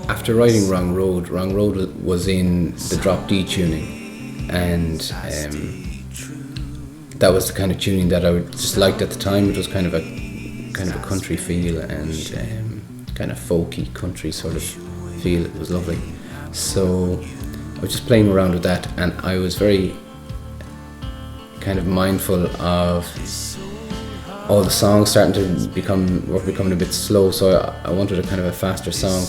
after writing Wrong Road was in the drop D tuning, and that was the kind of tuning that I just liked at the time. It was kind of a country feel, and kind of folky country sort of feel. It was lovely. So I was just playing around with that, and I was very kind of mindful of all the songs starting to becoming a bit slow, so I wanted a kind of a faster song.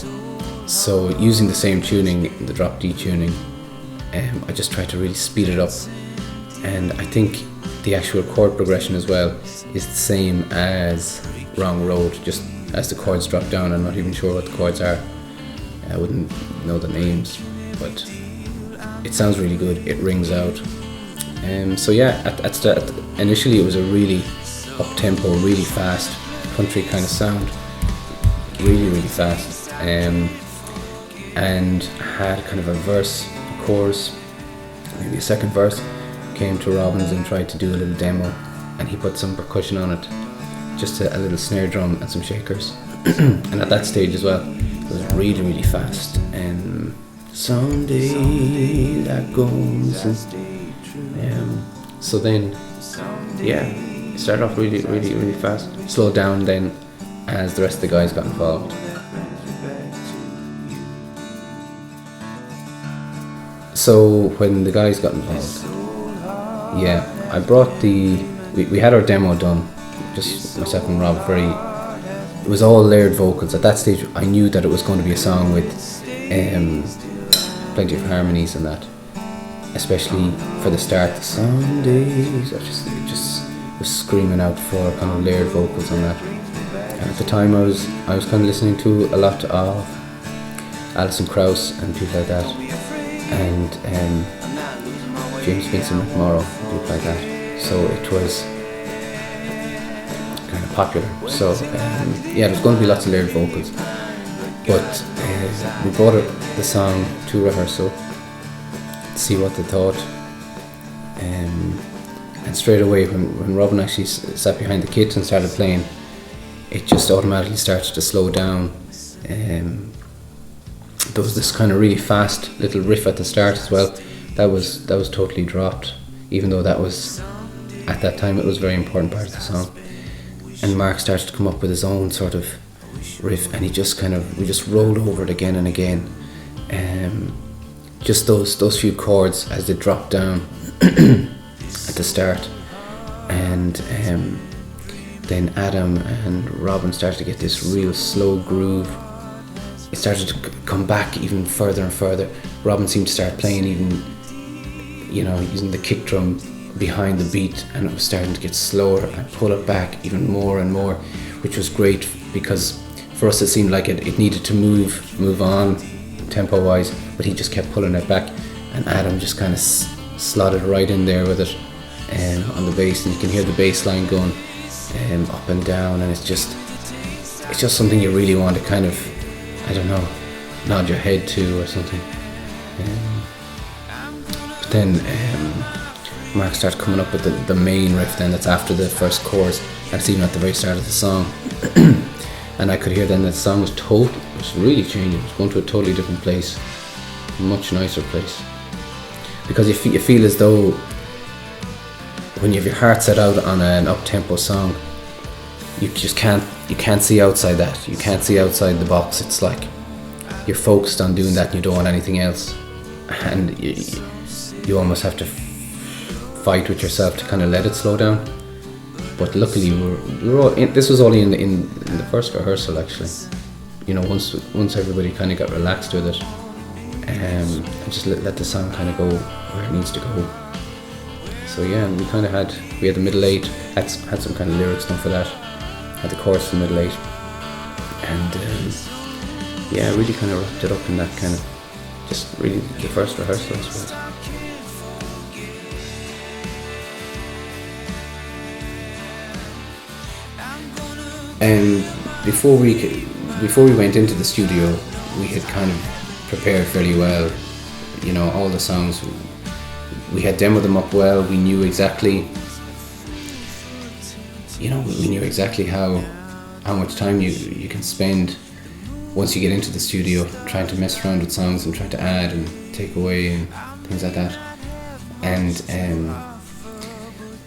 So using the same tuning, the drop D tuning, I just tried to really speed it up. And I think the actual chord progression as well is the same as Wrong Road, just as the chords drop down. I'm not even sure what the chords are. I wouldn't know the names, but it sounds really good. It rings out. So yeah, initially it was a really up-tempo, really fast country kind of sound, really fast, and had kind of a verse, a chorus, maybe a second verse. Came to Robbins and tried to do a little demo, and he put some percussion on it, just a little snare drum and some shakers. And at that stage as well, it was really fast. And someday that goes. So then, yeah, it started off really fast. Slowed down then as the rest of the guys got involved. So when the guys got involved, yeah, I brought we had our demo done, just myself and Rob. It was all layered vocals. At that stage I knew that it was going to be a song with plenty of harmonies and that, especially for the start. The some days I just was screaming out for kind of layered vocals on that. And at the time I was kind of listening to a lot of Alison Krauss and people like that, and James Vincent McMorrow, people like that. So it was kind of popular. So yeah, there's going to be lots of layered vocals. But we brought the song to rehearsal to see what they thought. And straight away, when Robin actually sat behind the kit and started playing, it just automatically started to slow down. There was this kind of really fast little riff at the start as well. That was totally dropped, even though that was, at that time, it was a very important part of the song. And Mark started to come up with his own sort of riff, and we just rolled over it again and again. Just those few chords as they dropped down at the start, and then Adam and Robin started to get this real slow groove. It started to come back even further and further. Robin seemed to start playing even, using the kick drum behind the beat, and it was starting to get slower and pull it back even more and more, which was great because for us it seemed like it needed to move on tempo wise, but he just kept pulling it back, and Adam just kind of slotted right in there with it on the bass, and you can hear the bass line going up and down, and it's just something you really want to kind of, I don't know, nod your head to or something. But then Mark started coming up with the main riff then that's after the first chorus, and it's even at the very start of the song. And I could hear then that the song was really changing. It was going to a totally different place, a much nicer place. Because you feel as though when you have your heart set out on an up-tempo song, you can't see outside that. You can't see outside the box. It's like you're focused on doing that and you don't want anything else. And you almost have to fight with yourself to kind of let it slow down. But luckily we were all this was only in the first rehearsal actually. Once everybody kind of got relaxed with it, and just let the song kind of go where it needs to go. So yeah, and we had the middle eight, had some kind of lyrics done for that, had the chorus in the middle eight, and yeah, really kind of wrapped it up in that kind of, just really the first rehearsal, I suppose. And before we went into the studio, we had kind of prepared fairly well. All the songs, we had demoed them up well. We knew exactly, how much time you can spend once you get into the studio, trying to mess around with songs and trying to add and take away and things like that. And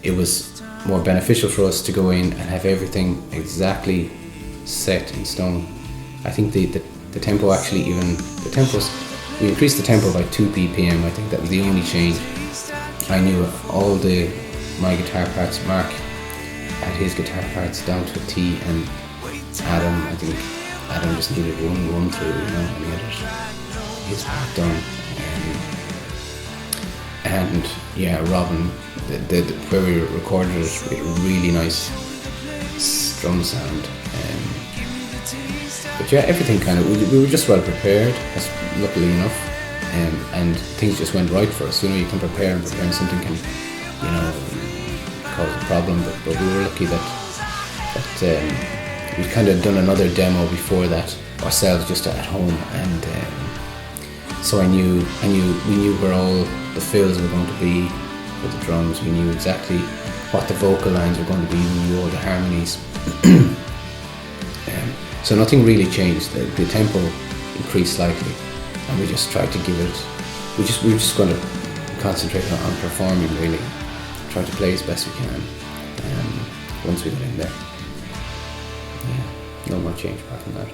it was more beneficial for us to go in and have everything exactly set in stone. I think the tempo actually, even the tempos, we increased the tempo by 2 BPM. I think that was the only change. I knew all my guitar parts. Mark had his guitar parts down to a T, and Adam just needed one run through, and he had his part done. And yeah, Robin, where we recorded it, we had a really nice drum sound. But yeah, everything kind of, we were just well prepared, luckily enough, and things just went right for us. You can prepare and something can, cause a problem, but we were lucky that we'd kind of done another demo before that ourselves, just at home, and so we knew where all the fills were going to be for the drums. We knew exactly what the vocal lines were going to be. We knew all the harmonies. So nothing really changed. The tempo increased slightly, and we just tried to give it. We were just going to concentrate on performing, really. Try to play as best we can. Once we got in there, yeah, no more change apart from that.